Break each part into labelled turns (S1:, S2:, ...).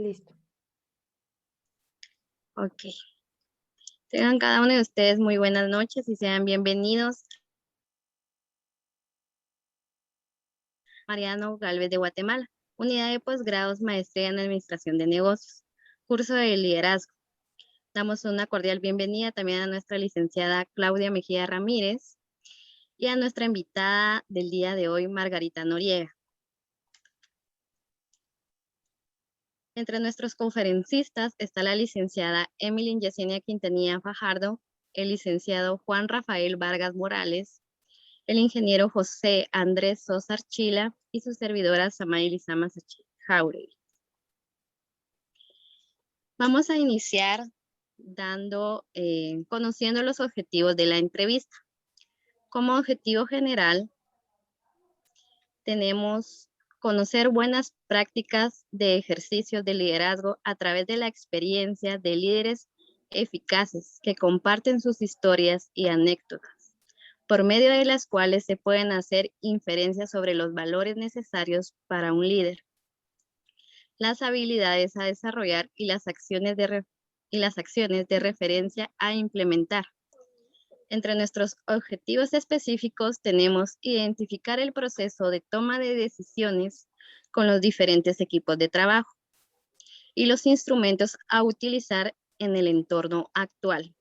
S1: Listo.
S2: Ok. Tengan cada uno de ustedes muy buenas noches y sean bienvenidos. Mariano Galvez de Guatemala, Unidad de Posgrados, Maestría en Administración de Negocios, Curso de Liderazgo. Damos una cordial bienvenida también a nuestra licenciada Claudia Mejía Ramírez y a nuestra invitada del día de hoy, Margarita Noriega. Entre nuestros conferencistas está la licenciada Emily Yesenia Quintanilla Fajardo, el licenciado Juan Rafael Vargas Morales, el ingeniero José Andrés Sosa Archila y su servidora Samael Lizama Jauregui. Vamos a iniciar conociendo los objetivos de la entrevista. Como objetivo general, tenemos conocer buenas prácticas de ejercicios de liderazgo a través de la experiencia de líderes eficaces que comparten sus historias y anécdotas, por medio de las cuales se pueden hacer inferencias sobre los valores necesarios para un líder, las habilidades a desarrollar y las acciones de referencia a implementar. Entre nuestros objetivos específicos tenemos identificar el proceso de toma de decisiones con los diferentes equipos de trabajo y los instrumentos a utilizar en el entorno actual,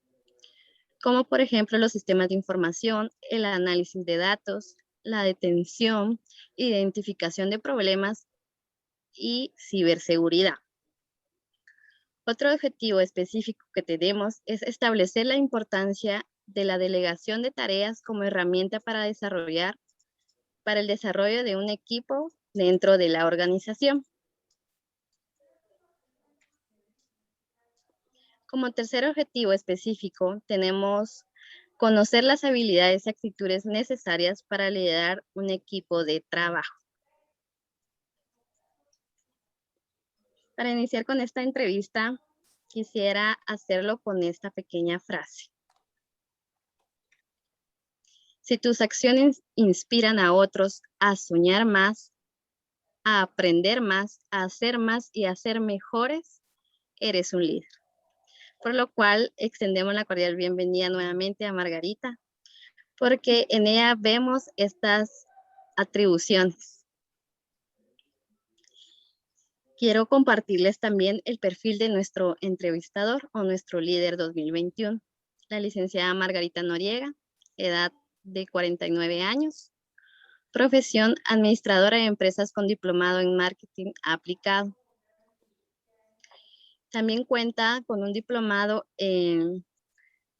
S2: como por ejemplo los sistemas de información, el análisis de datos, la detención, identificación de problemas y ciberseguridad. Otro objetivo específico que tenemos es establecer la importancia de la delegación de tareas como herramienta para el desarrollo de un equipo dentro de la organización. Como tercer objetivo específico, tenemos conocer las habilidades y actitudes necesarias para liderar un equipo de trabajo. Para iniciar con esta entrevista, quisiera hacerlo con esta pequeña frase. Si tus acciones inspiran a otros a soñar más, a aprender más, a hacer más y a ser mejores, eres un líder. Por lo cual, extendemos la cordial bienvenida nuevamente a Margarita, porque en ella vemos estas atribuciones. Quiero compartirles también el perfil de nuestro entrevistador o nuestro líder 2021, la licenciada Margarita Noriega, edad de 49 años, profesión administradora de empresas con diplomado en marketing aplicado. También cuenta con un diplomado en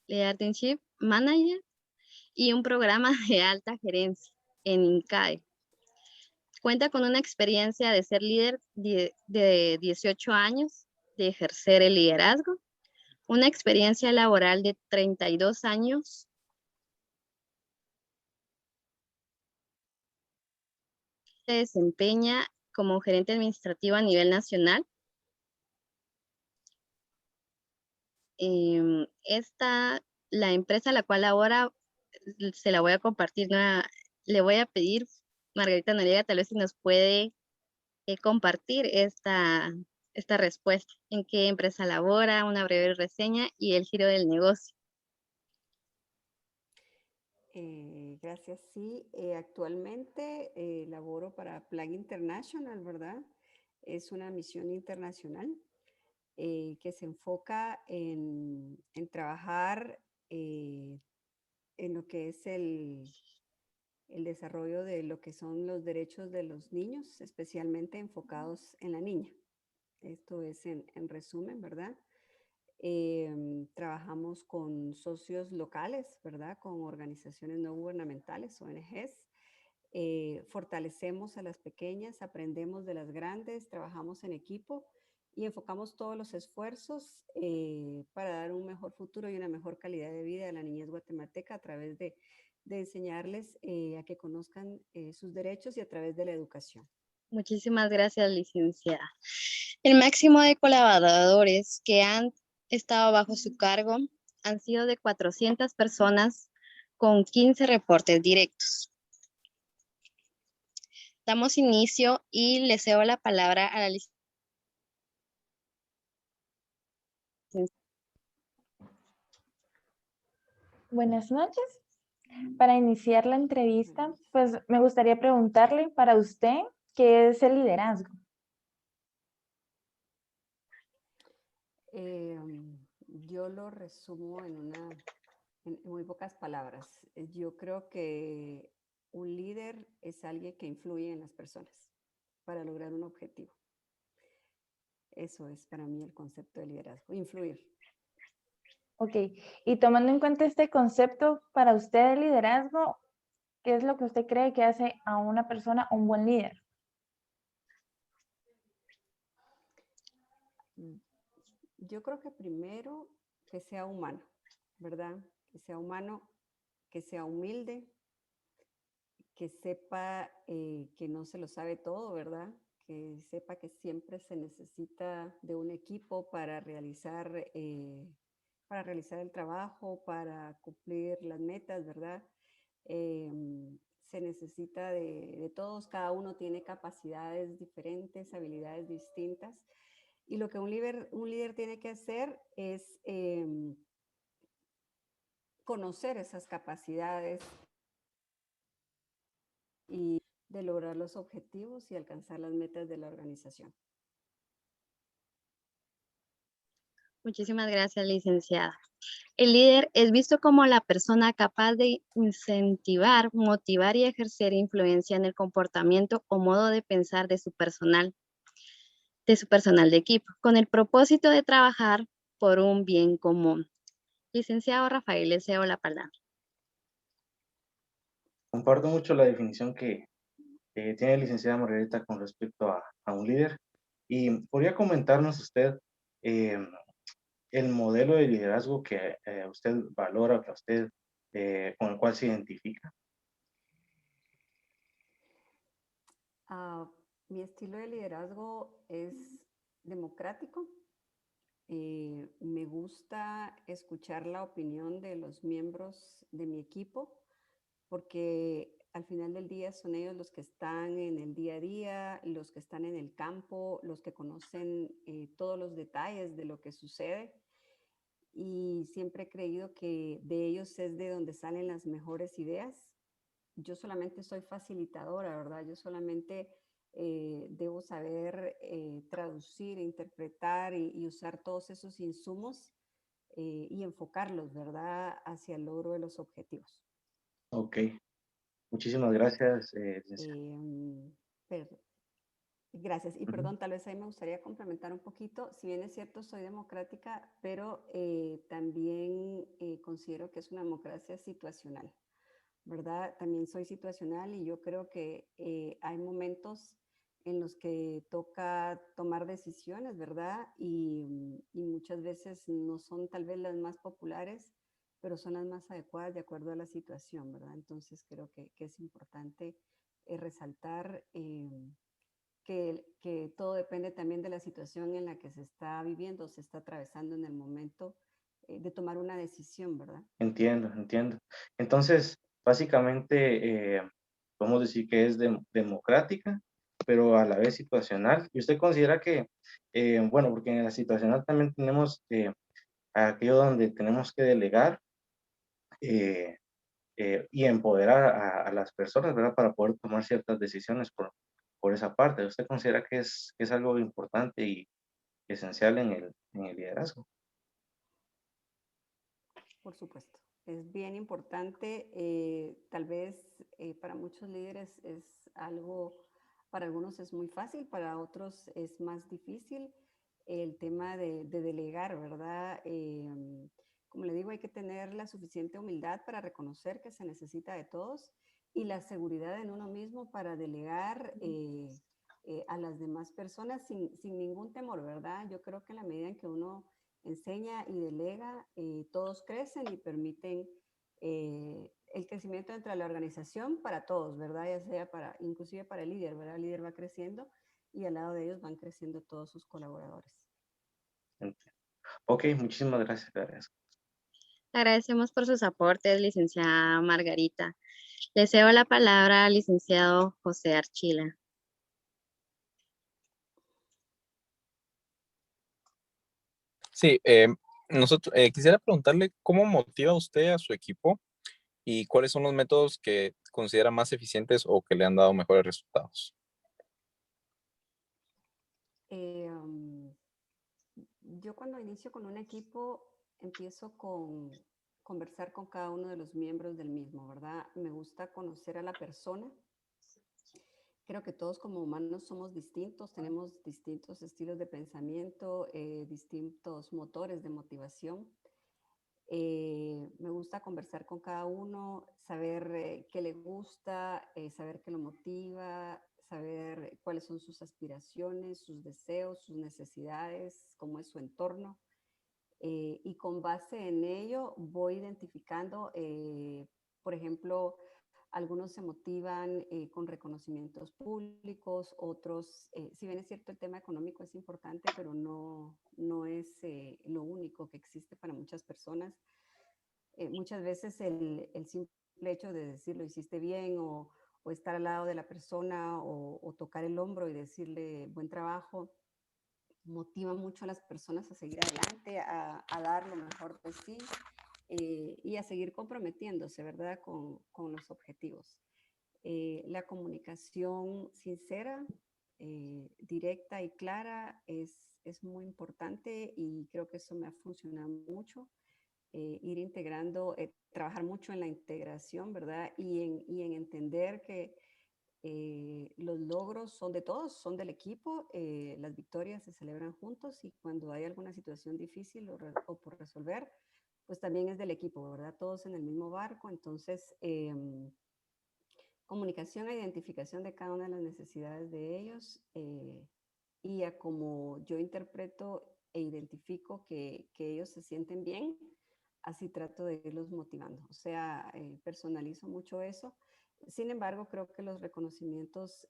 S2: Leadership Manager y un programa de alta gerencia en INCAE. Cuenta con una experiencia de ser líder de 18 años, de ejercer el liderazgo, una experiencia laboral de 32 años. Se desempeña como gerente administrativo a nivel nacional. La empresa a la cual ahora se la voy a compartir, le voy a pedir, Margarita Noriega, tal vez si nos puede compartir esta respuesta. ¿En qué empresa labora? Una breve reseña y el giro del negocio.
S1: Gracias. Sí, actualmente laboro para Plan International, ¿verdad? Es una misión internacional que se enfoca en trabajar en lo que es el desarrollo de lo que son los derechos de los niños, especialmente enfocados en la niña. Esto es en resumen, ¿verdad? Trabajamos con socios locales, ¿verdad? Con organizaciones no gubernamentales, ONGs. Fortalecemos a las pequeñas, aprendemos de las grandes, trabajamos en equipo y enfocamos todos los esfuerzos para dar un mejor futuro y una mejor calidad de vida a la niñez guatemalteca a través de enseñarles a que conozcan sus derechos y a través de la educación.
S2: Muchísimas gracias, licenciada. El máximo de colaboradores que han estado bajo su cargo han sido de 400 personas con 15 reportes directos. Damos inicio y le cedo la palabra a la licenciada
S3: Buenas noches. Para iniciar la entrevista, pues me gustaría preguntarle para usted, ¿qué es el liderazgo?
S1: Yo lo resumo en muy pocas palabras. Yo creo que un líder es alguien que influye en las personas para lograr un objetivo. Eso es para mí el concepto de liderazgo, influir.
S3: Ok, y tomando en cuenta este concepto, para usted el liderazgo, ¿qué es lo que usted cree que hace a una persona un buen líder?
S1: Yo creo que primero que sea humano, ¿verdad? Que sea humano, que sea humilde, que sepa que no se lo sabe todo, ¿verdad? Que sepa que siempre se necesita de un equipo para realizar el trabajo, para cumplir las metas, ¿verdad? Se necesita de todos, cada uno tiene capacidades diferentes, habilidades distintas. Y lo que un líder tiene que hacer es conocer esas capacidades y de lograr los objetivos y alcanzar las metas de la organización.
S2: Muchísimas gracias, licenciada. El líder es visto como la persona capaz de incentivar, motivar y ejercer influencia en el comportamiento o modo de pensar de su personal de equipo, con el propósito de trabajar por un bien común. Licenciado Rafael, le cedo la palabra.
S4: Comparto mucho la definición que tiene la licenciada Margarita con respecto a un líder. Y podría comentarnos usted eh, el modelo de liderazgo que usted valora, que usted, con el cual se identifica.
S1: Mi estilo de liderazgo es democrático. Me gusta escuchar la opinión de los miembros de mi equipo porque al final del día son ellos los que están en el día a día, los que están en el campo, los que conocen todos los detalles de lo que sucede. Y siempre he creído que de ellos es de donde salen las mejores ideas. Yo solamente soy facilitadora, ¿verdad? Yo solamente debo saber traducir, interpretar y usar todos esos insumos y enfocarlos, ¿verdad? Hacia el logro de los objetivos.
S4: Ok, muchísimas gracias.
S1: Gracias. Y perdón, tal vez ahí me gustaría complementar un poquito. Si bien es cierto, soy democrática, pero también considero que es una democracia situacional, ¿verdad? También soy situacional y yo creo que hay momentos en los que toca tomar decisiones, ¿verdad? Y muchas veces no son tal vez las más populares, pero son las más adecuadas de acuerdo a la situación, ¿verdad? Entonces creo que es importante resaltar que todo depende también de la situación en la que se está viviendo, se está atravesando en el momento de tomar una decisión, ¿verdad?
S4: Entiendo, entiendo. Entonces, básicamente, podemos decir que es democrática, pero a la vez situacional. ¿Y usted considera que, bueno, porque en la situacional también tenemos aquello donde tenemos que delegar eh, y empoderar a las personas, ¿verdad? Para poder tomar ciertas decisiones por esa parte. ¿Usted considera que es algo importante y esencial en el liderazgo?
S1: Por supuesto. Es bien importante. Tal vez para muchos líderes es algo, para algunos es muy fácil, para otros es más difícil el tema de delegar, ¿verdad? Como le digo, hay que tener la suficiente humildad para reconocer que se necesita de todos y la seguridad en uno mismo para delegar a las demás personas sin ningún temor, ¿verdad? Yo creo que en la medida en que uno enseña y delega, todos crecen y permiten el crecimiento dentro de la organización para todos, ¿verdad? Ya sea inclusive para el líder, ¿verdad? El líder va creciendo y al lado de ellos van creciendo todos sus colaboradores.
S4: Ok, muchísimas gracias, Teresa.
S2: Agradecemos por sus aportes, licenciada Margarita. Le cedo la palabra al licenciado José Archila.
S5: Sí, Quisiera preguntarle cómo motiva usted a su equipo y cuáles son los métodos que considera más eficientes o que le han dado mejores resultados.
S1: Eh, um, yo cuando inicio con un equipo, empiezo con conversar con cada uno de los miembros del mismo, ¿verdad? Me gusta conocer a la persona. Creo que todos como humanos somos distintos, tenemos distintos estilos de pensamiento, distintos motores de motivación. Me gusta conversar con cada uno, saber qué le gusta, saber qué lo motiva, saber cuáles son sus aspiraciones, sus deseos, sus necesidades, cómo es su entorno. Y con base en ello voy identificando, por ejemplo, algunos se motivan con reconocimientos públicos, otros, si bien es cierto el tema económico es importante, pero no es lo único que existe para muchas personas. Muchas veces el simple hecho de decir lo hiciste bien o estar al lado de la persona o tocar el hombro y decirle buen trabajo, motiva mucho a las personas a seguir adelante, a dar lo mejor de sí y a seguir comprometiéndose, ¿verdad? Con los objetivos. La comunicación sincera, directa y clara es muy importante y creo que eso me ha funcionado mucho. Ir integrando, trabajar mucho en la integración, ¿verdad? Y en entender que los logros son de todos, son del equipo, las victorias se celebran juntos y cuando hay alguna situación difícil o por resolver, pues también es del equipo, ¿verdad? Todos en el mismo barco, entonces comunicación e identificación de cada una de las necesidades de ellos y a como yo interpreto e identifico que ellos se sienten bien, así trato de irlos motivando. O sea, personalizo mucho eso. Sin embargo, creo que los reconocimientos,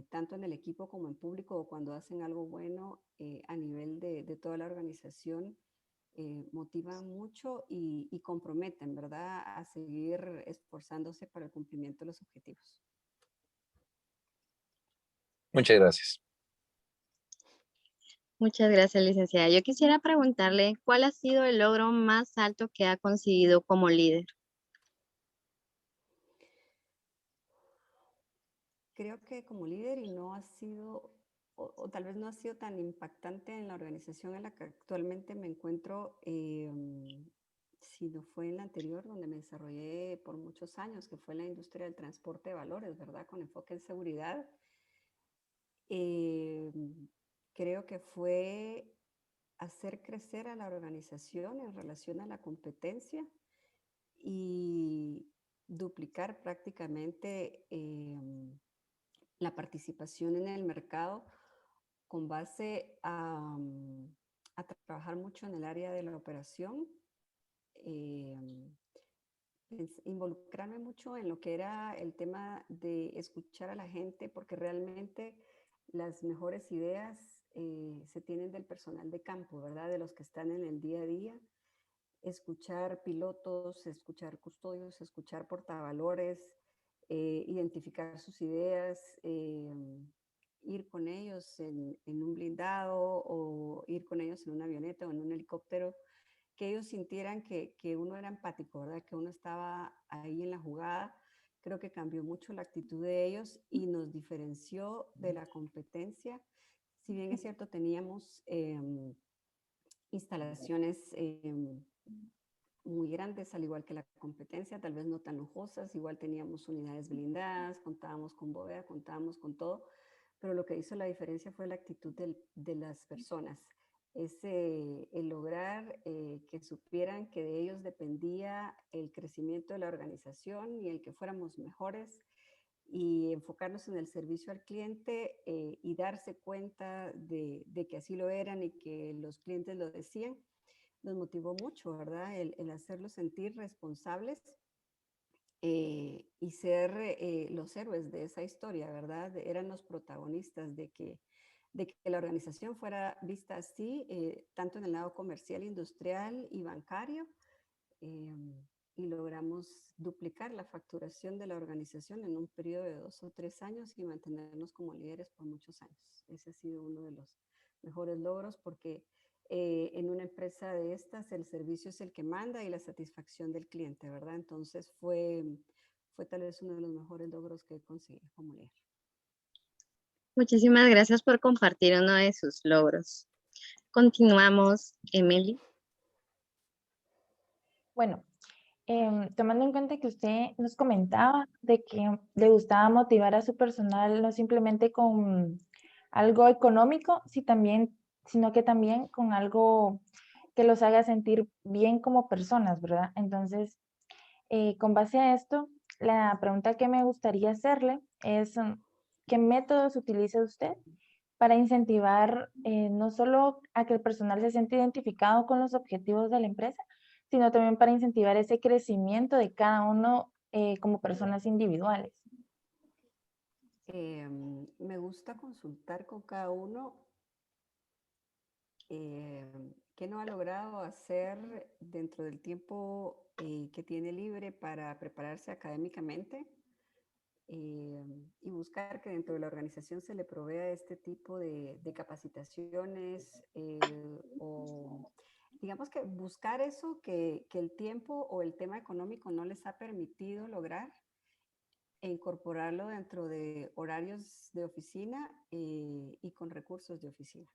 S1: tanto en el equipo como en público o cuando hacen algo bueno a nivel de toda la organización, motivan mucho y comprometen, ¿verdad?, a seguir esforzándose para el cumplimiento de los objetivos.
S5: Muchas gracias.
S2: Muchas gracias, licenciada. Yo quisiera preguntarle, ¿cuál ha sido el logro más alto que ha conseguido como líder?
S1: Creo que como líder y no ha sido, o tal vez no ha sido tan impactante en la organización en la que actualmente me encuentro, sino fue en la anterior donde me desarrollé por muchos años, que fue la industria del transporte de valores, ¿verdad? Con enfoque en seguridad. Eh, Creo que fue hacer crecer a la organización en relación a la competencia y duplicar prácticamente la participación en el mercado con base a trabajar mucho en el área de la operación, eh, involucrarme mucho en lo que era el tema de escuchar a la gente, porque realmente las mejores ideas se tienen del personal de campo, ¿verdad? De los que están en el día a día. Escuchar pilotos, escuchar custodios, escuchar portavalores, identificar sus ideas, ir con ellos en un blindado o ir con ellos en una avioneta o en un helicóptero, que ellos sintieran que uno era empático, ¿verdad? Que uno estaba ahí en la jugada. Creo que cambió mucho la actitud de ellos y nos diferenció de la competencia. Si bien es cierto, teníamos instalaciones muy grandes, al igual que la competencia, tal vez no tan lujosas, igual teníamos unidades blindadas, contábamos con bóveda, contábamos con todo, pero lo que hizo la diferencia fue la actitud de las personas, es el lograr que supieran que de ellos dependía el crecimiento de la organización y el que fuéramos mejores y enfocarnos en el servicio al cliente y darse cuenta de que así lo eran y que los clientes lo decían, nos motivó mucho, ¿verdad? El hacerlos sentir responsables y ser los héroes de esa historia, ¿verdad? Eran los protagonistas de que la organización fuera vista así, tanto en el lado comercial, industrial y bancario, y logramos duplicar la facturación de la organización en un periodo de 2 o 3 años y mantenernos como líderes por muchos años. Ese ha sido uno de los mejores logros porque En una empresa de estas, el servicio es el que manda y la satisfacción del cliente, ¿verdad? Entonces fue tal vez uno de los mejores logros que conseguí como líder.
S2: Muchísimas gracias por compartir uno de sus logros. Continuamos, Emily.
S3: Bueno, tomando en cuenta que usted nos comentaba de que le gustaba motivar a su personal no simplemente con algo económico, sino que también con algo que los haga sentir bien como personas, ¿verdad? Entonces, con base a esto, la pregunta que me gustaría hacerle es, ¿qué métodos utiliza usted para incentivar no solo a que el personal se siente identificado con los objetivos de la empresa, sino también para incentivar ese crecimiento de cada uno como personas individuales?
S1: Me gusta consultar con cada uno qué no ha logrado hacer dentro del tiempo que tiene libre para prepararse académicamente, y buscar que dentro de la organización se le provea este tipo de capacitaciones, o digamos que buscar eso que el tiempo o el tema económico no les ha permitido lograr, e incorporarlo dentro de horarios de oficina y con recursos de oficina.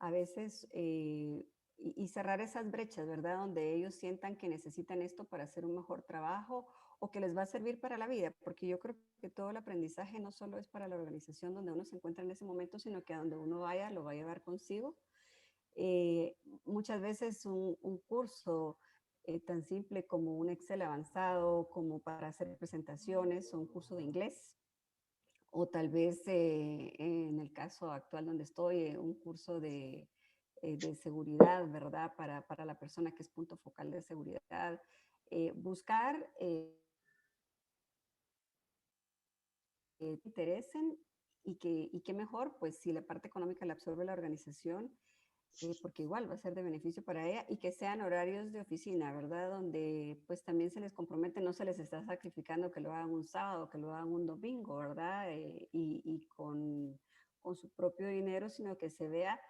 S1: A veces, y cerrar esas brechas, ¿verdad? Donde ellos sientan que necesitan esto para hacer un mejor trabajo o que les va a servir para la vida, porque yo creo que todo el aprendizaje no solo es para la organización donde uno se encuentra en ese momento, sino que a donde uno vaya lo va a llevar consigo. Muchas veces un curso tan simple como un Excel avanzado, como para hacer presentaciones, o un curso de inglés, o tal vez en el caso actual donde estoy, un curso de seguridad, ¿verdad? Para la persona que es punto focal de seguridad. Buscar te interesen y que mejor, pues si la parte económica la absorbe la organización, porque igual va a ser de beneficio para ella, y que sean horarios de oficina, ¿verdad? Donde pues también se les compromete, no se les está sacrificando que lo hagan un sábado, que lo hagan un domingo, ¿verdad? Y con su propio dinero, sino que se vea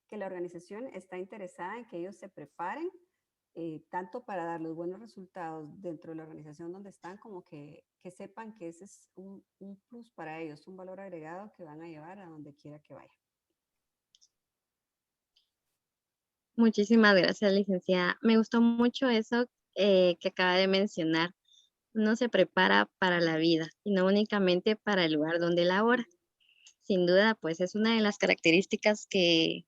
S1: que la organización está interesada en que ellos se preparen, tanto para dar los buenos resultados dentro de la organización donde están, como que sepan que ese es un plus para ellos, un valor agregado que van a llevar a donde quiera que vayan.
S2: Muchísimas gracias, licenciada. Me gustó mucho eso que acaba de mencionar. Uno se prepara para la vida y no únicamente para el lugar donde labora. Sin duda, pues es una de las características que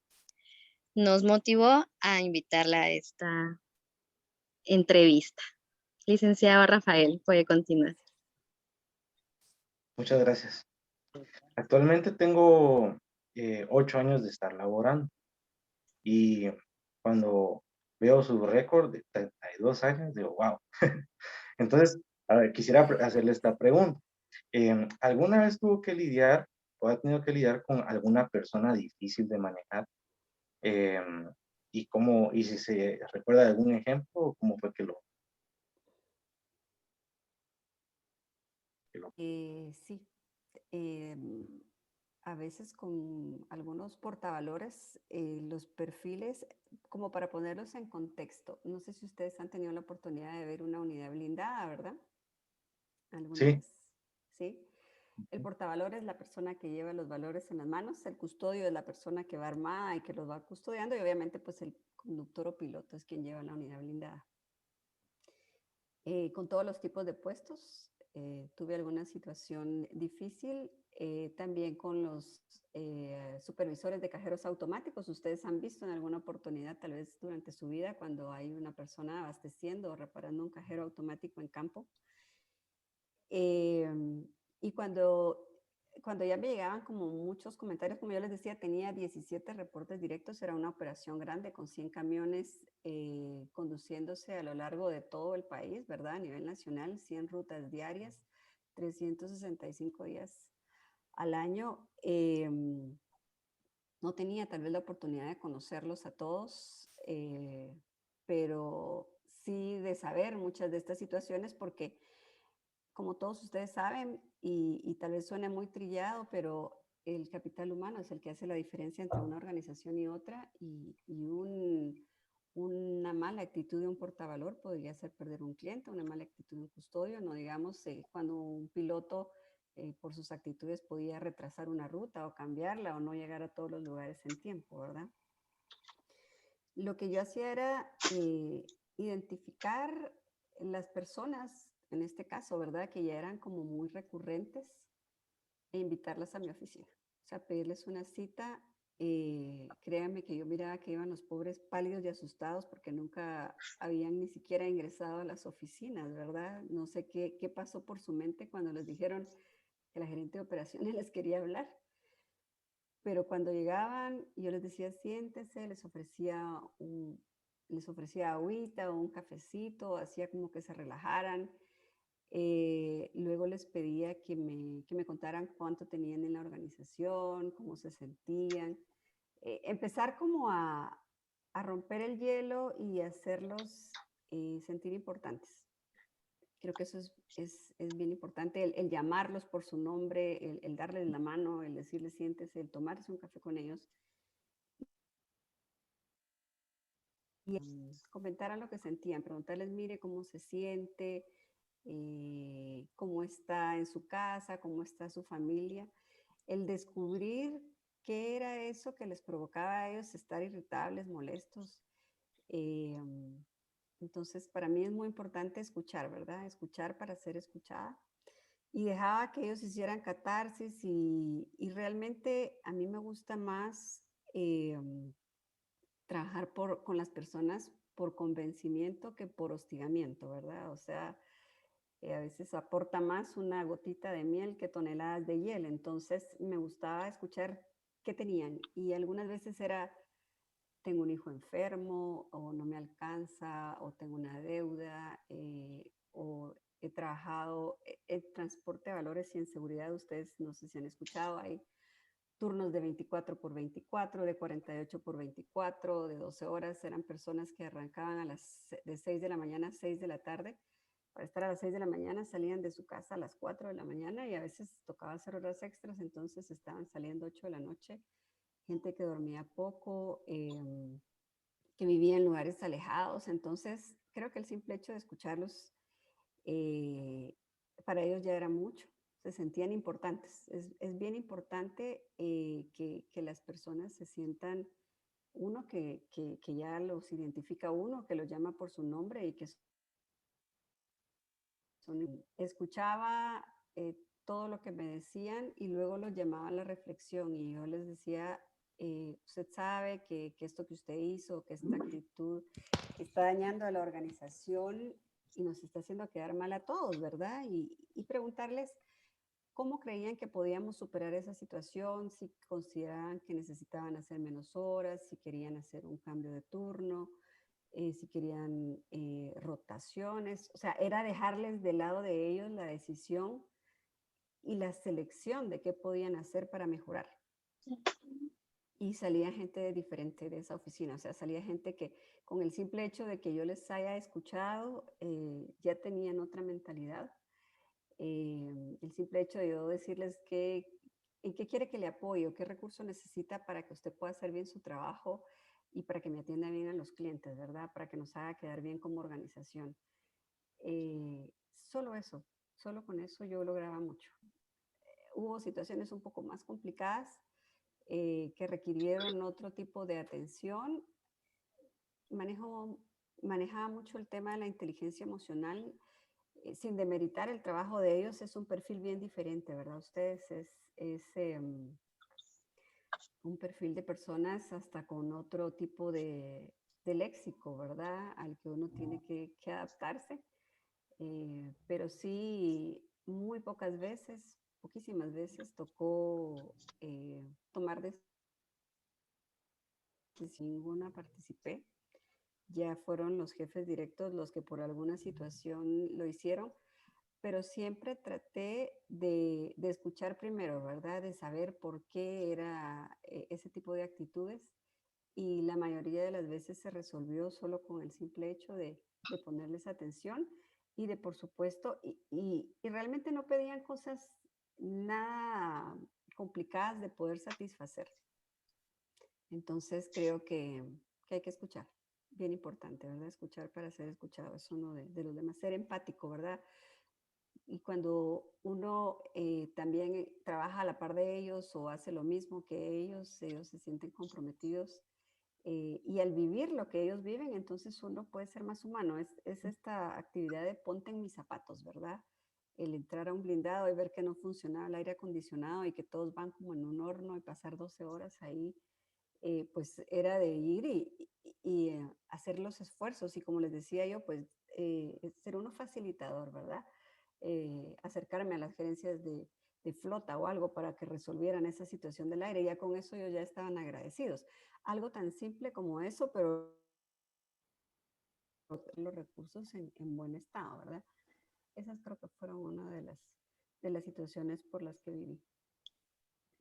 S2: nos motivó a invitarla a esta entrevista. Licenciado Rafael, puede continuar.
S4: Muchas gracias. Actualmente tengo 8 años de estar laborando y cuando veo su récord de 32 años, digo, wow. Entonces, a ver, quisiera hacerle esta pregunta. ¿Alguna vez tuvo que lidiar o ha tenido que lidiar con alguna persona difícil de manejar? Y si se recuerda de algún ejemplo, ¿cómo fue
S1: Sí, em, a veces con algunos portavalores, los perfiles, como para ponerlos en contexto. No sé si ustedes han tenido la oportunidad de ver una unidad blindada, ¿verdad? ¿Alguna
S4: Sí,
S1: vez? Sí. El portavalor es la persona que lleva los valores en las manos, el custodio es la persona que va armada y que los va custodiando, y obviamente pues el conductor o piloto es quien lleva la unidad blindada. Con todos los tipos de puestos, tuve alguna situación difícil, también con los supervisores de cajeros automáticos. Ustedes han visto en alguna oportunidad, tal vez durante su vida, cuando hay una persona abasteciendo o reparando un cajero automático en campo. Eh, y cuando ya me llegaban como muchos comentarios, como yo les decía, tenía 17 reportes directos, era una operación grande con 100 camiones conduciéndose a lo largo de todo el país, ¿verdad? A nivel nacional, 100 rutas diarias, 365 días al año. No tenía tal vez la oportunidad de conocerlos a todos, pero sí de saber muchas de estas situaciones, porque como todos ustedes saben, y tal vez suene muy trillado, pero el capital humano es el que hace la diferencia entre una organización y otra, una mala actitud de un portavalor podría hacer perder un cliente, una mala actitud de un custodio, no digamos cuando un piloto por sus actitudes podía retrasar una ruta o cambiarla o no llegar a todos los lugares en tiempo, ¿verdad? Lo que yo hacía era identificar las personas, en este caso, ¿verdad? Que ya eran como muy recurrentes e invitarlas a mi oficina. O sea, pedirles una cita. Créanme que yo miraba que iban los pobres pálidos y asustados porque nunca habían ni siquiera ingresado a las oficinas, ¿verdad? No sé qué pasó por su mente cuando les dijeron que la gerente de operaciones les quería hablar. Pero cuando llegaban, yo les decía, siéntese, les ofrecía agüita o un cafecito, hacía como que se relajaran. Luego les pedía que me contaran cuánto tenían en la organización, cómo se sentían. Empezar como a romper el hielo y hacerlos sentir importantes. Creo que eso es bien importante, el llamarlos por su nombre, el darles la mano, el decirles siéntese, el tomarse un café con ellos. Y comentaran lo que sentían, preguntarles, mire, cómo se siente, cómo está en su casa, cómo está su familia. El descubrir qué era eso que les provocaba a ellos estar irritables, molestos. Entonces, para mí es muy importante escuchar, ¿verdad? Escuchar para ser escuchada. Y dejaba que ellos hicieran catarsis y realmente a mí me gusta más trabajar con las personas por convencimiento que por hostigamiento, ¿verdad? O sea, a veces aporta más una gotita de miel que toneladas de hiel. Entonces me gustaba escuchar qué tenían y algunas veces era, tengo un hijo enfermo o no me alcanza o tengo una deuda o he trabajado en transporte de valores y en seguridad. Ustedes no sé si han escuchado, hay turnos de 24 por 24, de 48 por 24, de 12 horas. Eran personas que arrancaban de 6 de la mañana a 6 de la tarde. Para estar a las 6 de la mañana salían de su casa a las 4 de la mañana y a veces tocaba hacer horas extras, entonces estaban saliendo 8 de la noche. Gente que dormía poco, que vivía en lugares alejados. Entonces creo que el simple hecho de escucharlos para ellos ya era mucho, se sentían importantes. Es bien importante que las personas se sientan, uno, que ya los identifica uno, que los llama por su nombre y que escuchaba todo lo que me decían y luego los llamaba a la reflexión y yo les decía, usted sabe que esto que usted hizo, que esta actitud está dañando a la organización y nos está haciendo quedar mal a todos, ¿verdad? Y preguntarles cómo creían que podíamos superar esa situación, si consideraban que necesitaban hacer menos horas, si querían hacer un cambio de turno, si querían rotaciones. O sea, era dejarles de lado de ellos la decisión y la selección de qué podían hacer para mejorar. Y salía gente diferente de esa oficina, o sea, salía gente que con el simple hecho de que yo les haya escuchado, ya tenían otra mentalidad. El simple hecho de yo decirles en qué quiere que le apoye o qué recurso necesita para que usted pueda hacer bien su trabajo y para que me atienda bien a los clientes, ¿verdad? Para que nos haga quedar bien como organización. Solo eso, solo con eso yo lograba mucho. Hubo situaciones un poco más complicadas que requirieron otro tipo de atención. Manejaba mucho el tema de la inteligencia emocional, sin demeritar el trabajo de ellos. Es un perfil bien diferente, ¿verdad? Ustedes un perfil de personas hasta con otro tipo de léxico, ¿verdad? Al que uno tiene que adaptarse. Pero sí, muy pocas veces, poquísimas veces tocó tomar decisiones. Ninguna participé. Ya fueron los jefes directos los que por alguna situación lo hicieron, pero siempre traté de escuchar primero, ¿verdad? De saber por qué era ese tipo de actitudes y la mayoría de las veces se resolvió solo con el simple hecho de ponerles atención y de, por supuesto, y realmente no pedían cosas nada complicadas de poder satisfacer. Entonces creo que hay que escuchar, bien importante, ¿verdad? Escuchar para ser escuchado, es uno de los demás, ser empático, ¿verdad? Y cuando uno también trabaja a la par de ellos o hace lo mismo que ellos se sienten comprometidos y al vivir lo que ellos viven, entonces uno puede ser más humano. Es esta actividad de ponte en mis zapatos, ¿verdad? El entrar a un blindado y ver que no funcionaba el aire acondicionado y que todos van como en un horno y pasar 12 horas ahí, pues era de ir y hacer los esfuerzos. Y como les decía yo, pues ser uno facilitador, ¿verdad? Acercarme a las gerencias de flota o algo para que resolvieran esa situación del aire. Ya con eso ellos ya estaban agradecidos. Algo tan simple como eso, pero los recursos en buen estado, ¿verdad? Esas creo que fueron una de las situaciones por las que viví,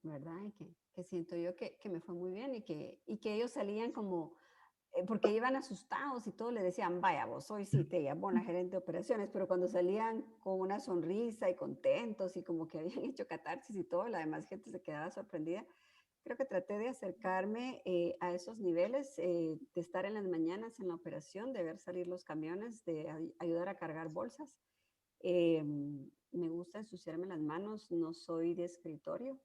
S1: ¿verdad? Y que siento yo que me fue muy bien y que ellos salían como, porque iban asustados y todo, le decían, vaya vos, hoy sí te llamó la gerente de operaciones, pero cuando salían con una sonrisa y contentos y como que habían hecho catarsis y todo, la demás gente se quedaba sorprendida. Creo que traté de acercarme a esos niveles, de estar en las mañanas en la operación, de ver salir los camiones, de ayudar a cargar bolsas. Me gusta ensuciarme las manos, no soy de escritorio,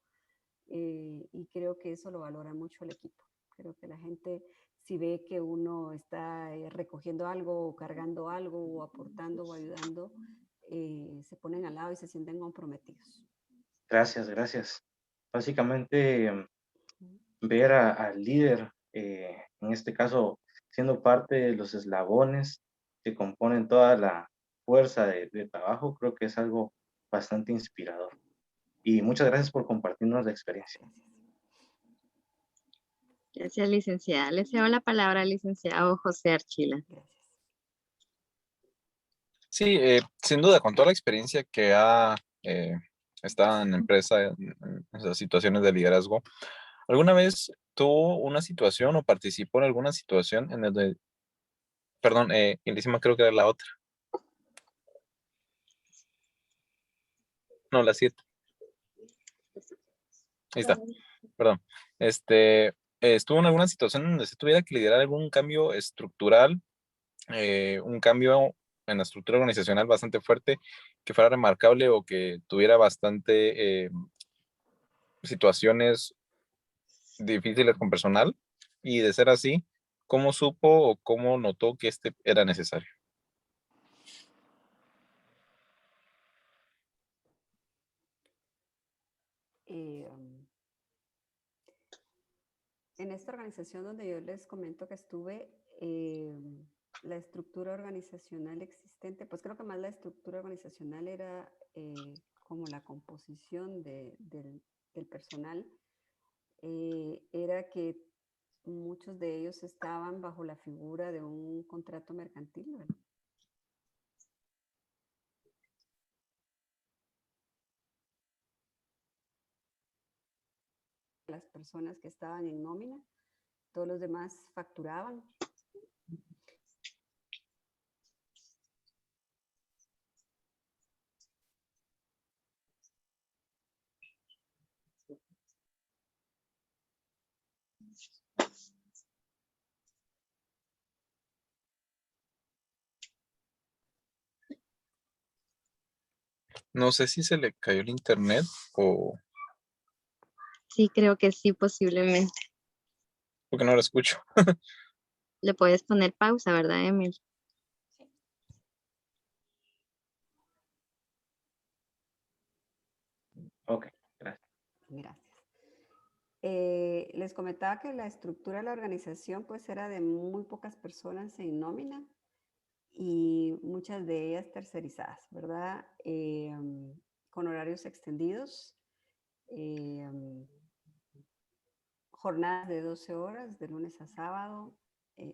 S1: y creo que eso lo valora mucho el equipo. Creo que la gente, si ve que uno está recogiendo algo, o cargando algo, o aportando o ayudando, se ponen al lado y se sienten comprometidos.
S4: Gracias, gracias. Básicamente, ver al líder, en este caso, siendo parte de los eslabones que componen toda la fuerza de trabajo, creo que es algo bastante inspirador. Y muchas gracias por compartirnos la experiencia.
S1: Gracias.
S2: Gracias, licenciada. Le cedo la palabra al licenciado José Archila.
S1: Gracias.
S5: Sí, sin duda, con toda la experiencia que ha estado en empresa, en esas situaciones de liderazgo, ¿alguna vez tuvo una situación o participó en alguna situación en donde, perdón, Ilísima creo que era la otra? No, la 7. Ahí está, perdón. ¿Estuvo en alguna situación donde se tuviera que liderar algún cambio estructural, un cambio en la estructura organizacional bastante fuerte, que fuera remarcable o que tuviera bastante situaciones difíciles con personal? Y de ser así, ¿cómo supo o cómo notó que este era necesario?
S1: En esta organización donde yo les comento que estuve, la estructura organizacional existente, pues creo que más la estructura organizacional era como la composición del personal, era que muchos de ellos estaban bajo la figura de un contrato mercantil, ¿verdad? Las personas que estaban en nómina, todos los demás facturaban.
S5: No sé si se le cayó el internet o
S2: Sí, creo que sí, posiblemente.
S5: porque no lo escucho.
S2: Le puedes poner pausa, ¿verdad, Emil?
S4: Ok, gracias.
S1: Gracias. Les comentaba que la estructura de la organización pues era de muy pocas personas en nómina y muchas de ellas tercerizadas, ¿verdad? Con horarios extendidos, jornadas de 12 horas, de lunes a sábado,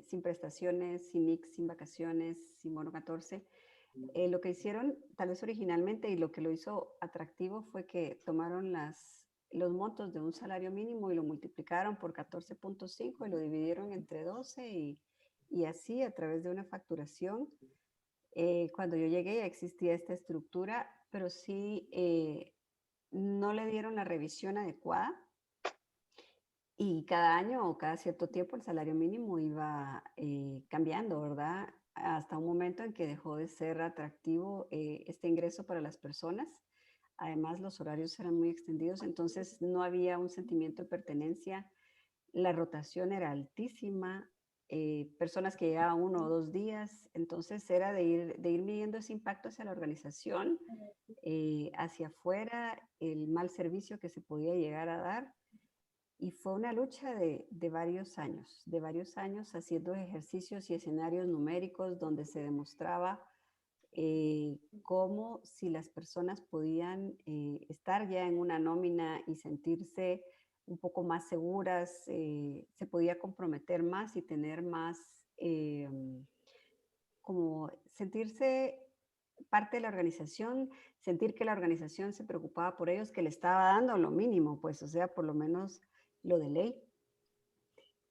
S1: sin prestaciones, sin mix, sin vacaciones, sin bono 14. Lo que hicieron, tal vez originalmente, y lo que lo hizo atractivo fue que tomaron los montos de un salario mínimo y lo multiplicaron por 14.5 y lo dividieron entre 12 y así a través de una facturación. Cuando yo llegué ya existía esta estructura, pero sí no le dieron la revisión adecuada y cada año o cada cierto tiempo el salario mínimo iba cambiando, ¿verdad? Hasta un momento en que dejó de ser atractivo este ingreso para las personas. Además, los horarios eran muy extendidos, entonces no había un sentimiento de pertenencia. La rotación era altísima, personas que llegaban 1 o 2 días, entonces era de ir midiendo ese impacto hacia la organización, hacia afuera, el mal servicio que se podía llegar a dar. Y fue una lucha de varios años haciendo ejercicios y escenarios numéricos donde se demostraba cómo si las personas podían estar ya en una nómina y sentirse un poco más seguras, se podía comprometer más y tener más, como sentirse parte de la organización, sentir que la organización se preocupaba por ellos, que le estaba dando lo mínimo, pues, o sea, por lo menos lo de ley,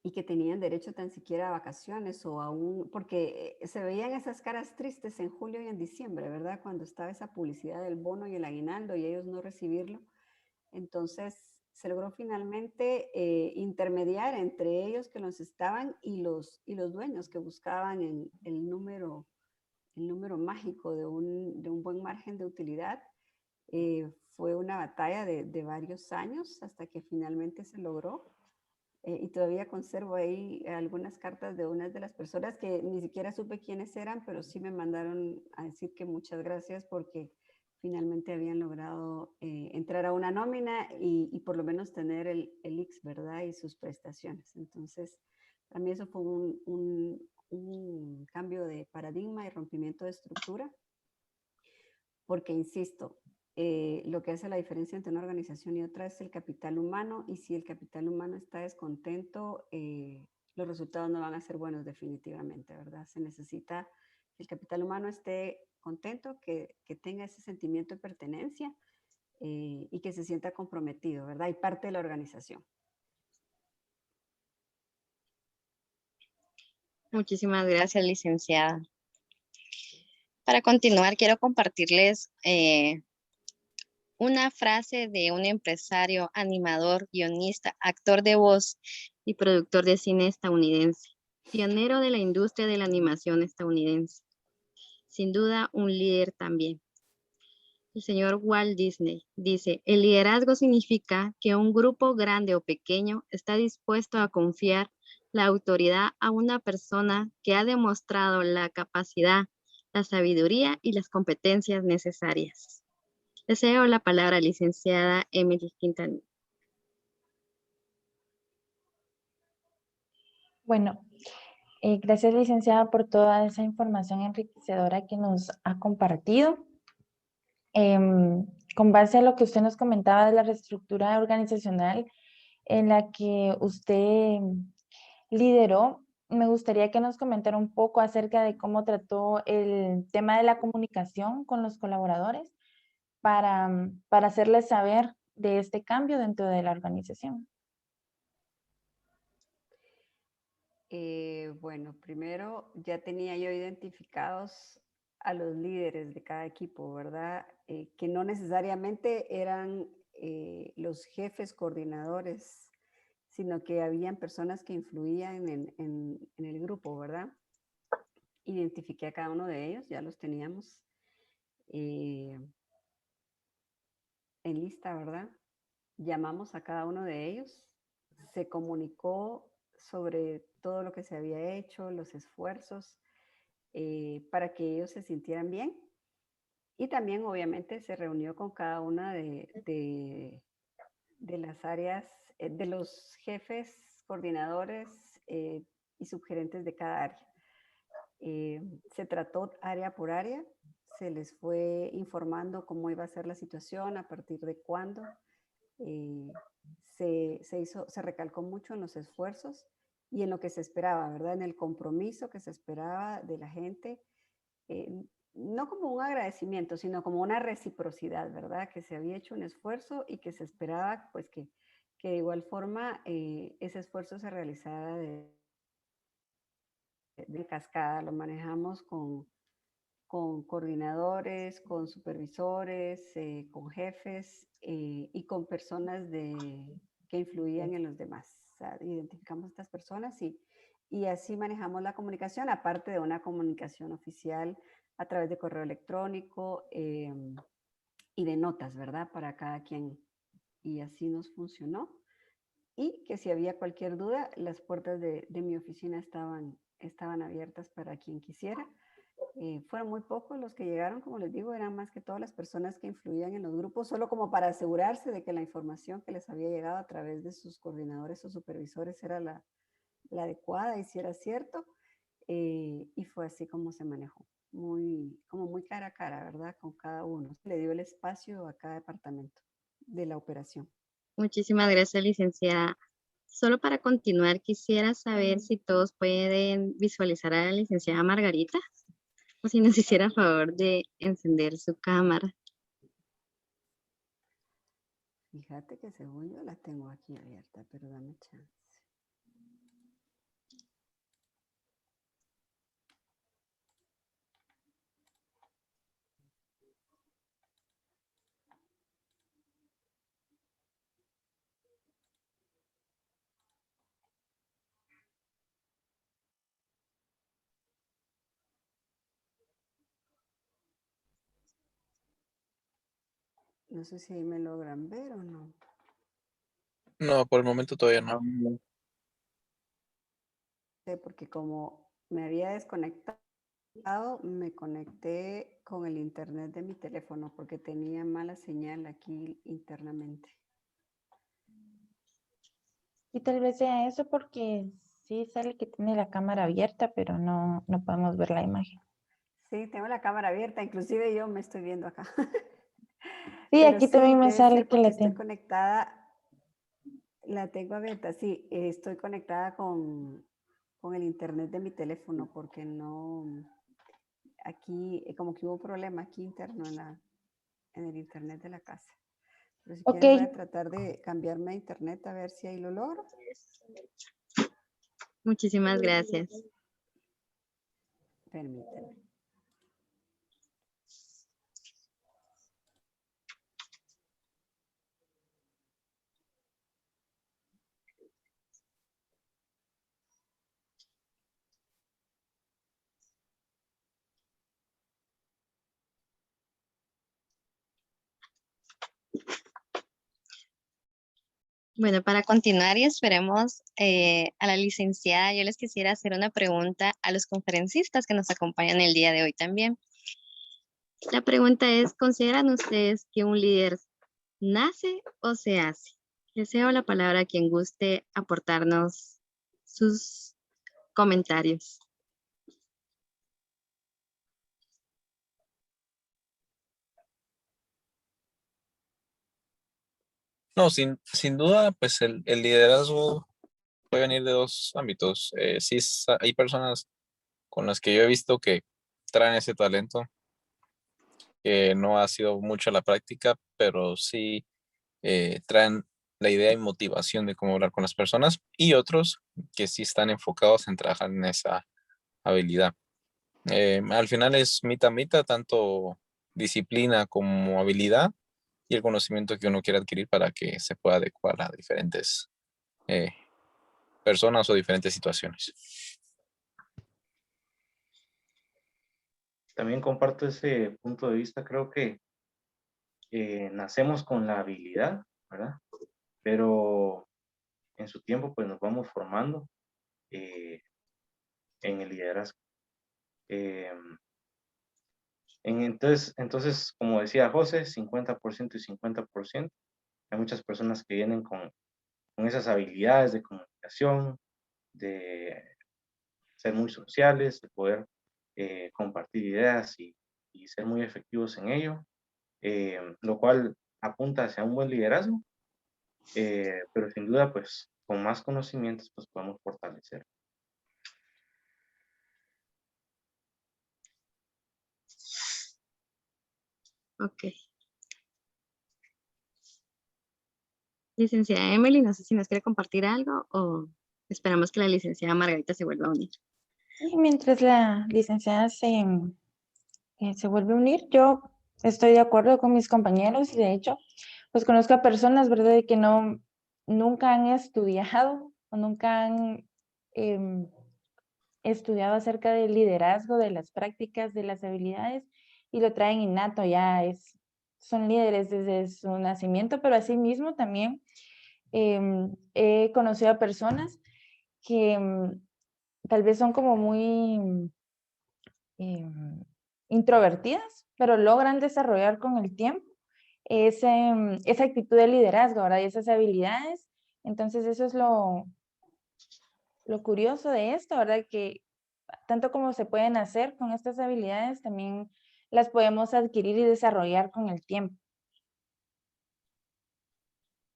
S1: y que tenían derecho tan siquiera a vacaciones o a un, porque se veían esas caras tristes en julio y en diciembre, ¿verdad? Cuando estaba esa publicidad del bono y el aguinaldo y ellos no recibirlo. Entonces se logró finalmente intermediar entre ellos que los estaban y los dueños que buscaban el número mágico de un buen margen de utilidad. Fue una batalla de varios años hasta que finalmente se logró. Y todavía conservo ahí algunas cartas de unas de las personas que ni siquiera supe quiénes eran, pero sí me mandaron a decir que muchas gracias porque finalmente habían logrado entrar a una nómina y por lo menos tener el IX, ¿verdad? Y sus prestaciones. Entonces, para mí eso fue un cambio de paradigma y rompimiento de estructura, porque, insisto, lo que hace la diferencia entre una organización y otra es el capital humano, y si el capital humano está descontento, los resultados no van a ser buenos definitivamente, ¿verdad? Se necesita que el capital humano esté contento, que tenga ese sentimiento de pertenencia y que se sienta comprometido, ¿verdad? Y parte de la organización.
S2: Muchísimas gracias, licenciada. Para continuar, quiero compartirles una frase de un empresario, animador, guionista, actor de voz y productor de cine estadounidense, pionero de la industria de la animación estadounidense. Sin duda, un líder también. El señor Walt Disney dice, el liderazgo significa que un grupo grande o pequeño está dispuesto a confiar la autoridad a una persona que ha demostrado la capacidad, la sabiduría y las competencias necesarias. Deseo la palabra, licenciada Emily Quintanilla.
S3: Bueno, gracias, licenciada, por toda esa información enriquecedora que nos ha compartido. Con base a lo que usted nos comentaba de la reestructura organizacional en la que usted lideró, me gustaría que nos comentara un poco acerca de cómo trató el tema de la comunicación con los colaboradores para hacerles saber de este cambio dentro de la organización.
S1: Bueno, primero ya tenía yo identificados a los líderes de cada equipo, ¿verdad? Que no necesariamente eran los jefes coordinadores, sino que habían personas que influían en el grupo, ¿verdad? Identifiqué a cada uno de ellos, ya los teníamos en lista, ¿verdad? Llamamos a cada uno de ellos, se comunicó sobre todo lo que se había hecho, los esfuerzos, para que ellos se sintieran bien. Y también, obviamente, se reunió con cada una de las áreas, de los jefes, coordinadores y subgerentes de cada área. Se trató área por área, se les fue informando cómo iba a ser la situación, a partir de cuándo. Se recalcó mucho en los esfuerzos y en lo que se esperaba, ¿verdad? En el compromiso que se esperaba de la gente, no como un agradecimiento, sino como una reciprocidad, ¿verdad? Que se había hecho un esfuerzo y que se esperaba, pues, que de igual forma ese esfuerzo se realizara de cascada. Lo manejamos con coordinadores, con supervisores, con jefes y con personas que influían en los demás. O sea, identificamos a estas personas y así manejamos la comunicación, aparte de una comunicación oficial a través de correo electrónico y de notas, ¿verdad? Para cada quien. Y así nos funcionó. Y que si había cualquier duda, las puertas de mi oficina estaban abiertas para quien quisiera. Fueron muy pocos los que llegaron, como les digo, eran más que todas las personas que influían en los grupos, solo como para asegurarse de que la información que les había llegado a través de sus coordinadores o supervisores era la adecuada y si era cierto. Y fue así como se manejó, como muy cara a cara, ¿verdad? Con cada uno. Le dio el espacio a cada departamento de la operación.
S2: Muchísimas gracias, licenciada. Solo para continuar, quisiera saber si todos pueden visualizar a la licenciada Margarita o si nos hiciera favor de encender su cámara.
S1: Fíjate que según yo la tengo aquí abierta, pero dame chance. No sé si ahí me logran ver o no.
S5: No, por el momento todavía no.
S1: Porque como me había desconectado, me conecté con el internet de mi teléfono porque tenía mala señal aquí internamente.
S3: Y tal vez sea eso porque sí sale que tiene la cámara abierta, pero no podemos ver la imagen.
S1: Sí, tengo la cámara abierta, inclusive yo me estoy viendo acá.
S3: Sí,
S1: Pero
S3: aquí también me
S1: debe
S3: sale
S1: ser
S3: que
S1: porque
S3: la
S1: estoy
S3: tengo.
S1: conectada, la tengo abierta, sí, estoy conectada con el internet de mi teléfono porque no, aquí como que hubo un problema aquí interno en el internet de la casa. Pero si
S3: Ok,
S1: quieren voy a tratar de cambiarme a internet a ver si ahí lo logro.
S2: Muchísimas gracias.
S1: Permítanme.
S2: Bueno, para continuar y esperemos a la licenciada, yo les quisiera hacer una pregunta a los conferencistas que nos acompañan el día de hoy también. La pregunta es, ¿consideran ustedes que un líder nace o se hace? Les cedo la palabra a quien guste aportarnos sus comentarios.
S5: No, sin duda, pues el liderazgo puede venir de dos ámbitos. Sí, hay personas con las que yo he visto que traen ese talento, que no ha sido mucho la práctica, pero sí traen la idea y motivación de cómo hablar con las personas, y otros que sí están enfocados en trabajar en esa habilidad. Al final es mitad mitad, tanto disciplina como habilidad y el conocimiento que uno quiere adquirir para que se pueda adecuar a diferentes personas o diferentes situaciones.
S4: También comparto ese punto de vista. Creo que nacemos con la habilidad, ¿verdad? Pero en su tiempo pues nos vamos formando en el liderazgo. Entonces, como decía José, 50% y 50%. Hay muchas personas que vienen con esas habilidades de comunicación, de ser muy sociales, de poder compartir ideas y ser muy efectivos en ello, lo cual apunta hacia un buen liderazgo, pero sin duda, pues, con más conocimientos, pues, podemos fortalecer.
S2: Ok. Licenciada Emily, no sé si nos quiere compartir algo o esperamos que la licenciada Margarita se vuelva a unir.
S3: y mientras la licenciada se vuelve a unir. Yo estoy de acuerdo con mis compañeros y de hecho, pues conozco a personas, ¿verdad?, de que nunca han estudiado o nunca han em, estudiado acerca del liderazgo, de las prácticas, de las habilidades y lo traen innato, son líderes desde su nacimiento, pero asimismo también he conocido a personas que tal vez son como muy introvertidas, pero logran desarrollar con el tiempo esa actitud de liderazgo, ¿verdad? Y esas habilidades. Entonces eso es lo curioso de esto, ¿verdad? Que tanto como se pueden hacer con estas habilidades, también las podemos adquirir y desarrollar con el tiempo.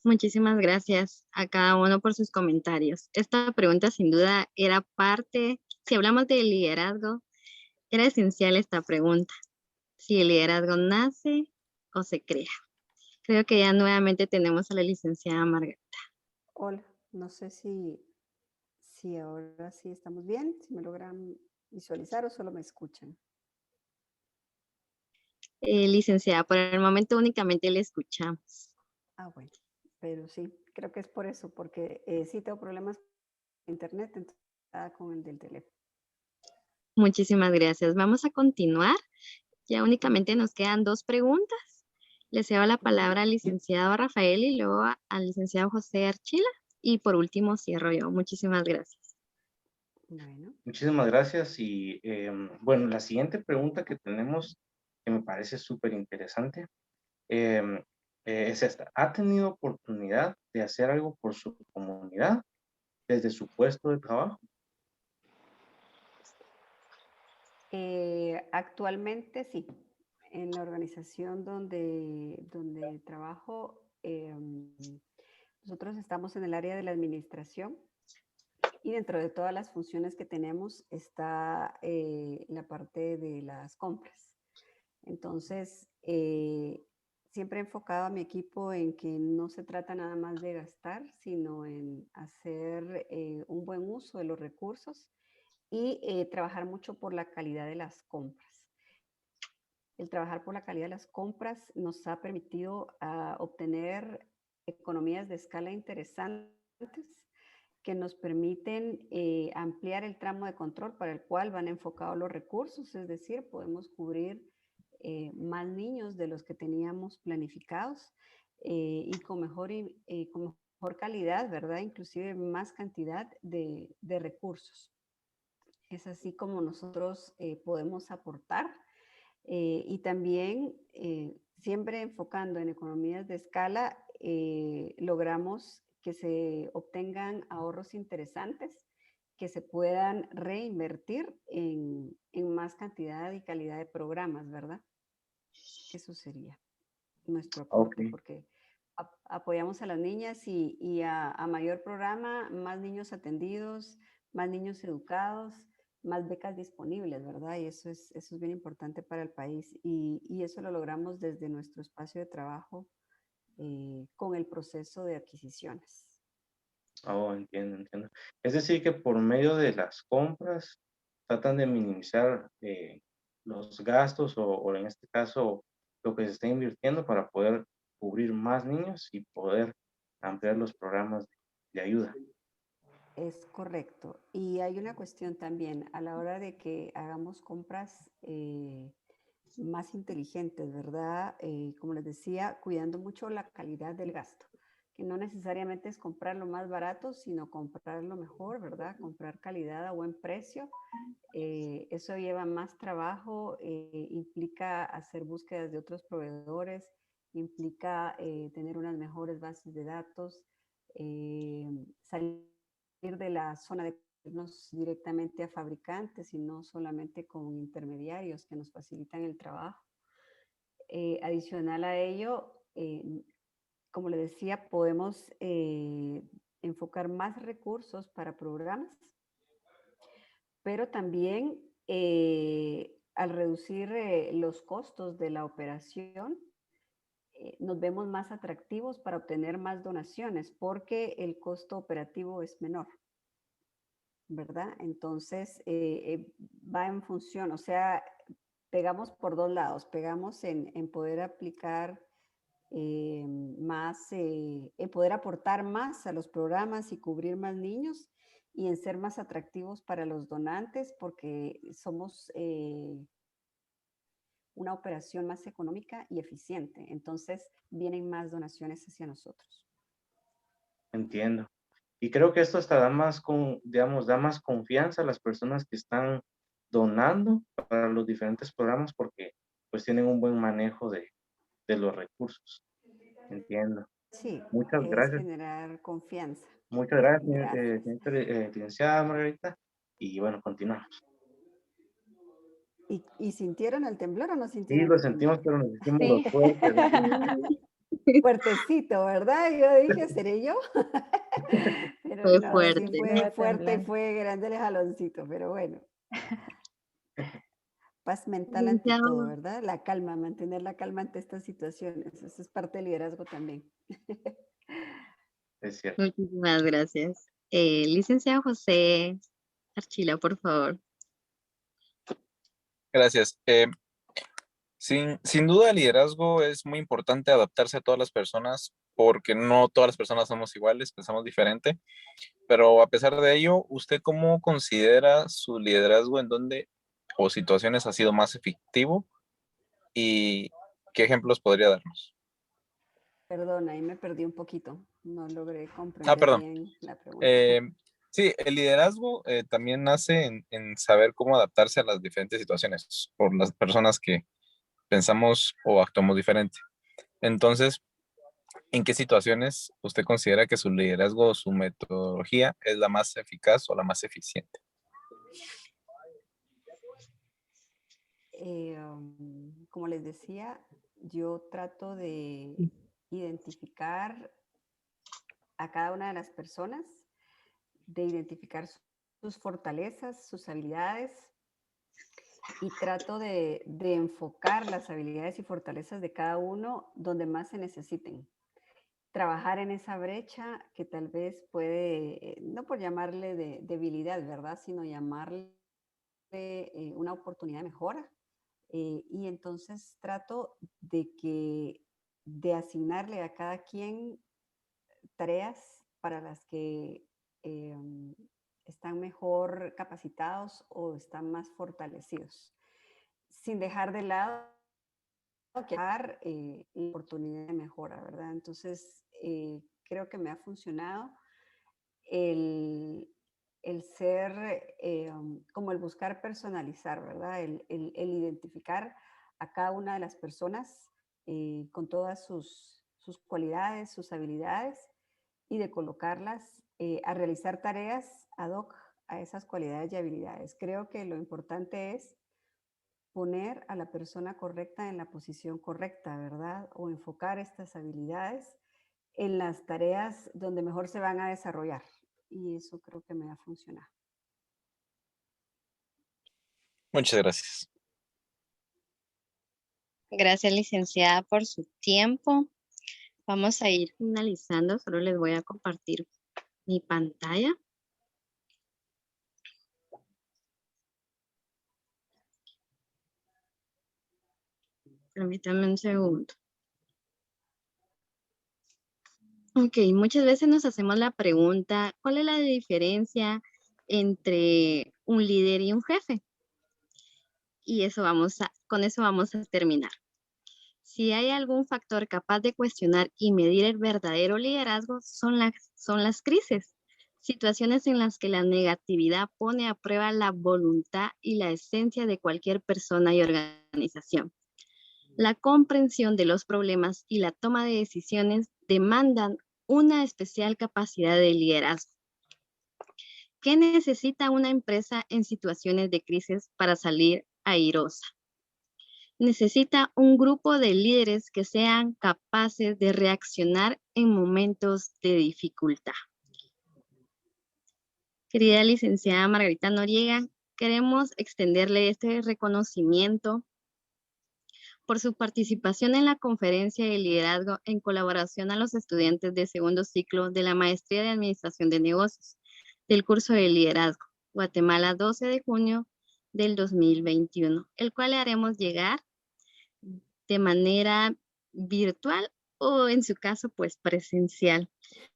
S2: Muchísimas gracias a cada uno por sus comentarios. Esta pregunta sin duda era parte, si hablamos de liderazgo, era esencial esta pregunta. Si el liderazgo nace o se crea. Creo que ya nuevamente tenemos a la licenciada Margarita.
S1: Hola, no sé si ahora sí estamos bien, si me logran visualizar o solo me escuchan.
S2: Licenciada, por el momento únicamente le escuchamos.
S1: Ah, bueno, pero sí, creo que es por eso, porque sí tengo problemas con internet, entonces con el del teléfono.
S2: Muchísimas gracias. Vamos a continuar. Ya únicamente nos quedan 2 preguntas. Le cedo la palabra al licenciado Rafael y luego al licenciado José Archila. Y por último cierro yo. Muchísimas gracias.
S1: Bueno.
S4: Muchísimas gracias. Y bueno, la siguiente pregunta que tenemos, que me parece súper interesante, es esta. ¿Ha tenido oportunidad de hacer algo por su comunidad desde su puesto de trabajo?
S1: Actualmente sí. En la organización donde trabajo, nosotros estamos en el área de la administración y dentro de todas las funciones que tenemos está la parte de las compras. Entonces, siempre he enfocado a mi equipo en que no se trata nada más de gastar, sino en hacer un buen uso de los recursos y trabajar mucho por la calidad de las compras. El trabajar por la calidad de las compras nos ha permitido obtener economías de escala interesantes que nos permiten ampliar el tramo de control para el cual van enfocados los recursos, es decir, podemos cubrir más niños de los que teníamos planificados y con mejor calidad, ¿verdad? Inclusive más cantidad de recursos. Es así como nosotros podemos aportar y también siempre enfocando en economías de escala, logramos que se obtengan ahorros interesantes que se puedan reinvertir en más cantidad y calidad de programas, ¿verdad? Eso sería nuestro aporte,
S4: Ok.
S1: porque apoyamos a las niñas y a mayor programa, más niños atendidos, más niños educados, más becas disponibles, ¿verdad? Y eso es bien importante para el país y eso lo logramos desde nuestro espacio de trabajo con el proceso de adquisiciones.
S4: Oh, entiendo, entiendo. Es decir, que por medio de las compras tratan de minimizar los gastos o en este caso lo que se está invirtiendo para poder cubrir más niños y poder ampliar los programas de ayuda.
S1: Es correcto. Y hay una cuestión también a la hora de que hagamos compras más inteligentes, ¿verdad? Como les decía, cuidando mucho la calidad del gasto, que no necesariamente es comprar lo más barato, sino comprar lo mejor, ¿verdad? Comprar calidad a buen precio. Eso lleva más trabajo, implica hacer búsquedas de otros proveedores, implica tener unas mejores bases de datos, salir de la zona de irnos directamente a fabricantes y no solamente con intermediarios que nos facilitan el trabajo. Adicional a ello, como le decía, podemos enfocar más recursos para programas, pero también al reducir los costos de la operación, nos vemos más atractivos para obtener más donaciones porque el costo operativo es menor. ¿Verdad? Entonces, va en función, o sea, pegamos por dos lados. Pegamos en poder aplicar más, en poder aportar más a los programas y cubrir más niños y en ser más atractivos para los donantes porque somos una operación más económica y eficiente. Entonces vienen más donaciones hacia nosotros.
S4: Entiendo. Y creo que esto hasta da más, digamos, da más confianza a las personas que están donando para los diferentes programas porque pues tienen un buen manejo de los recursos. Entiendo.
S1: Sí,
S4: Muchas
S1: es
S4: gracias.
S1: generar confianza.
S4: Muchas gracias,
S1: Gracias.
S4: señorita licenciada Margarita. Y bueno, continuamos.
S1: ¿Y sintieron el temblor o no
S4: Sí,
S1: sintieron
S4: lo
S1: el
S4: sentimos,
S1: temblor?
S4: pero nos hicimos
S3: Sí.
S4: los fuertes.
S1: Fuertecito, ¿verdad? Yo dije, ¿seré yo? Pero
S2: Fue
S1: no,
S3: Todos
S1: sí
S2: fuerte.
S1: fue
S3: estaba
S1: fuerte y
S3: temblando.
S1: fue grande el jaloncito, pero bueno. Paz mental ante
S2: Licenciado,
S1: todo, ¿verdad? La calma, mantener la calma ante estas situaciones. Eso es parte del liderazgo también.
S4: Es cierto.
S2: muchísimas gracias. Licenciado José Archila, por favor.
S5: Gracias. Sin duda el liderazgo es muy importante adaptarse a todas las personas porque no todas las personas somos iguales, pensamos diferente, pero a pesar de ello, ¿usted cómo considera su liderazgo en dónde o situaciones ha sido más efectivo y qué ejemplos podría darnos?
S1: Perdón, ahí me perdí un poquito. No logré
S5: Ah,
S1: comprender
S5: perdón.
S1: bien la pregunta.
S5: Eh, sí, el liderazgo también nace en saber cómo adaptarse a las diferentes situaciones por las personas que pensamos o actuamos diferente. Entonces, ¿en qué situaciones usted considera que su liderazgo o su metodología es la más eficaz o la más eficiente?
S1: Como les decía, yo trato de identificar a cada una de las personas, de identificar sus fortalezas, sus habilidades y trato de enfocar las habilidades y fortalezas de cada uno donde más se necesiten. Trabajar en esa brecha que tal vez puede, no por llamarle de debilidad, ¿verdad? Sino llamarle una oportunidad de mejora. Y entonces trato de asignarle a cada quien tareas para las que están mejor capacitados o están más fortalecidos, sin dejar de lado que dar la oportunidad de mejora, ¿verdad? Entonces, creo que me ha funcionado el, el ser, como el buscar personalizar, ¿verdad? El identificar a cada una de las personas con todas sus cualidades, sus habilidades y de colocarlas a realizar tareas ad hoc a esas cualidades y habilidades. Creo que lo importante es poner a la persona correcta en la posición correcta, ¿verdad? O enfocar estas habilidades en las tareas donde mejor se van a desarrollar. Y eso creo que me ha funcionado.
S5: Muchas gracias.
S2: Gracias, licenciada, por su tiempo. Vamos a ir finalizando. Solo les voy a compartir mi pantalla. Permítanme un segundo. Ok, muchas veces nos hacemos la pregunta, ¿cuál es la diferencia entre un líder y un jefe? Y con eso vamos a terminar. Si hay algún factor capaz de cuestionar y medir el verdadero liderazgo, son las crisis, situaciones en las que la negatividad pone a prueba la voluntad y la esencia de cualquier persona y organización. La comprensión de los problemas y la toma de decisiones demandan una especial capacidad de liderazgo. ¿Qué necesita una empresa en situaciones de crisis para salir airosa? Necesita un grupo de líderes que sean capaces de reaccionar en momentos de dificultad. Querida licenciada Margarita Noriega, queremos extenderle este reconocimiento por su participación en la conferencia de liderazgo en colaboración a los estudiantes de segundo ciclo de la Maestría de Administración de Negocios del curso de liderazgo, Guatemala, 12 de junio del 2021, el cual le haremos llegar de manera virtual o en su caso pues presencial.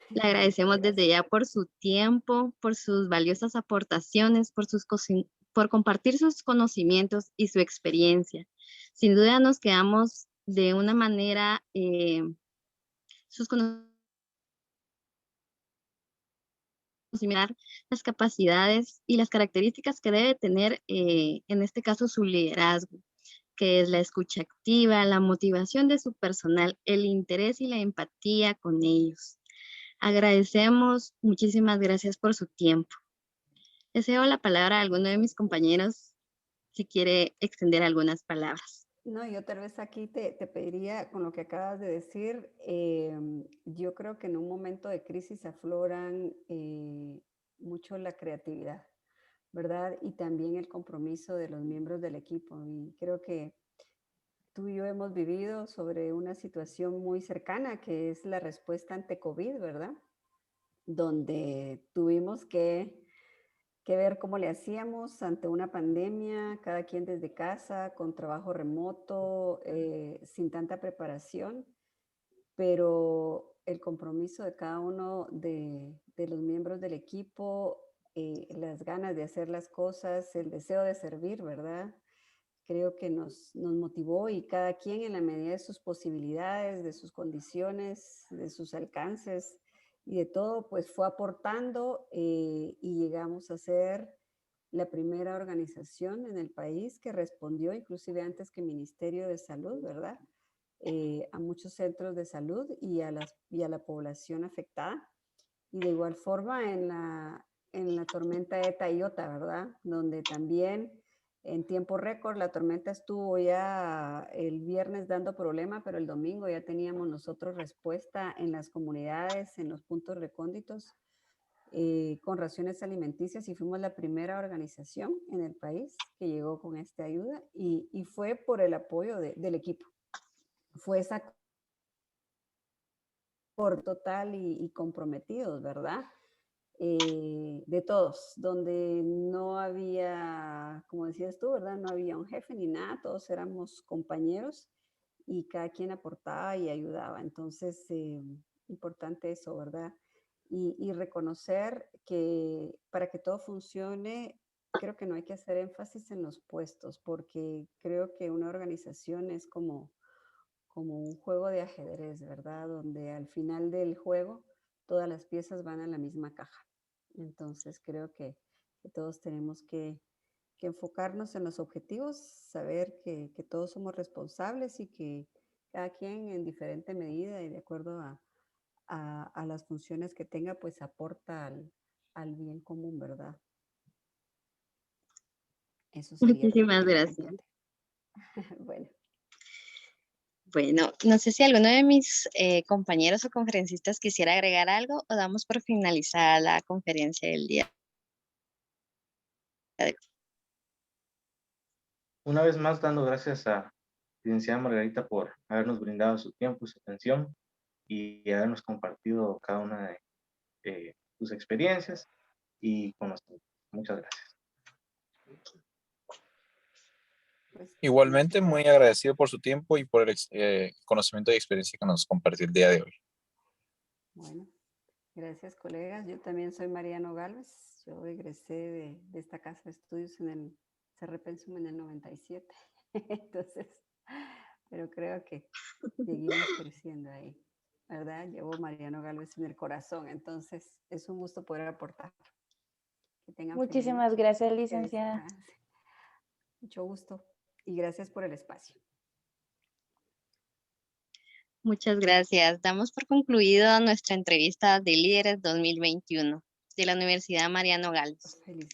S2: Le agradecemos desde ya por su tiempo, por sus valiosas aportaciones, por compartir sus conocimientos y su experiencia. Sin duda nos quedamos de una manera, sus conocimientos, las capacidades y las características que debe tener, en este caso, su liderazgo, que es la escucha activa, la motivación de su personal, el interés y la empatía con ellos. Agradecemos, muchísimas gracias por su tiempo. Deseo la palabra a alguno de mis compañeros si quiere extender algunas palabras.
S1: No, yo tal vez aquí te pediría, con lo que acabas de decir, yo creo que en un momento de crisis afloran mucho la creatividad, ¿verdad? Y también el compromiso de los miembros del equipo. Y creo que tú y yo hemos vivido sobre una situación muy cercana, que es la respuesta ante COVID, ¿verdad? Donde tuvimos que ver cómo le hacíamos ante una pandemia, cada quien desde casa, con trabajo remoto, sin tanta preparación, pero el compromiso de cada uno de los miembros del equipo, las ganas de hacer las cosas, el deseo de servir, ¿verdad? Creo que nos motivó, y cada quien en la medida de sus posibilidades, de sus condiciones, de sus alcances y de todo, pues fue aportando, y llegamos a ser la primera organización en el país que respondió, inclusive antes que el Ministerio de Salud, ¿verdad? A muchos centros de salud y a la población afectada. Y de igual forma en la tormenta ETA y IOTA, ¿verdad? Donde también en tiempo récord la tormenta estuvo ya el viernes dando problema, pero el domingo ya teníamos nosotros respuesta en las comunidades, en los puntos recónditos, con raciones alimenticias, y fuimos la primera organización en el país que llegó con esta ayuda, y fue por el apoyo del equipo. Fue esa por total y comprometidos, ¿verdad? De todos, donde no había, como decías tú, ¿verdad? No había un jefe ni nada, todos éramos compañeros y cada quien aportaba y ayudaba. Entonces, importante eso, ¿verdad? Y reconocer que para que todo funcione, creo que no hay que hacer énfasis en los puestos, porque creo que una organización es como un juego de ajedrez, ¿verdad? Donde al final del juego todas las piezas van a la misma caja. Entonces creo que todos tenemos que enfocarnos en los objetivos, saber que todos somos responsables y que cada quien en diferente medida y de acuerdo a las funciones que tenga, pues aporta al bien común, ¿verdad? Eso sería lo
S2: Muchísimas
S1: que yo
S2: gracias.
S1: entiendo. Bueno.
S2: Bueno, no sé si alguno de mis compañeros o conferencistas quisiera agregar algo o damos por finalizada la conferencia del día de hoy.
S4: Una vez más, dando gracias a licenciada Margarita por habernos brindado su tiempo y su atención y habernos compartido cada una de sus experiencias y conocimientos. Muchas gracias.
S1: Pues,
S5: Igualmente, muy agradecido por su tiempo y por el conocimiento y experiencia que nos compartió el día de hoy.
S1: bueno, gracias, colegas. Yo también soy Mariano Gálvez. Yo egresé de esta casa de estudios en el Cerré Pensum en el 97. Entonces, pero creo que seguimos creciendo ahí, ¿verdad? Llevo Mariano Gálvez en el corazón. Entonces, es un gusto poder aportar. Que tengan feliz
S3: Muchísimas
S1: noche.
S3: gracias,
S1: Que
S3: licenciada.
S1: descansen. Mucho gusto y gracias por el espacio.
S2: Muchas gracias. Damos por concluido nuestra entrevista de Líderes 2021 de la Universidad Mariano Gálvez.
S1: Feliz.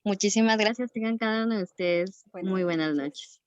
S2: Muchísimas gracias. Tengan cada uno de ustedes
S1: Buenas
S2: muy buenas
S1: noches.
S2: noches.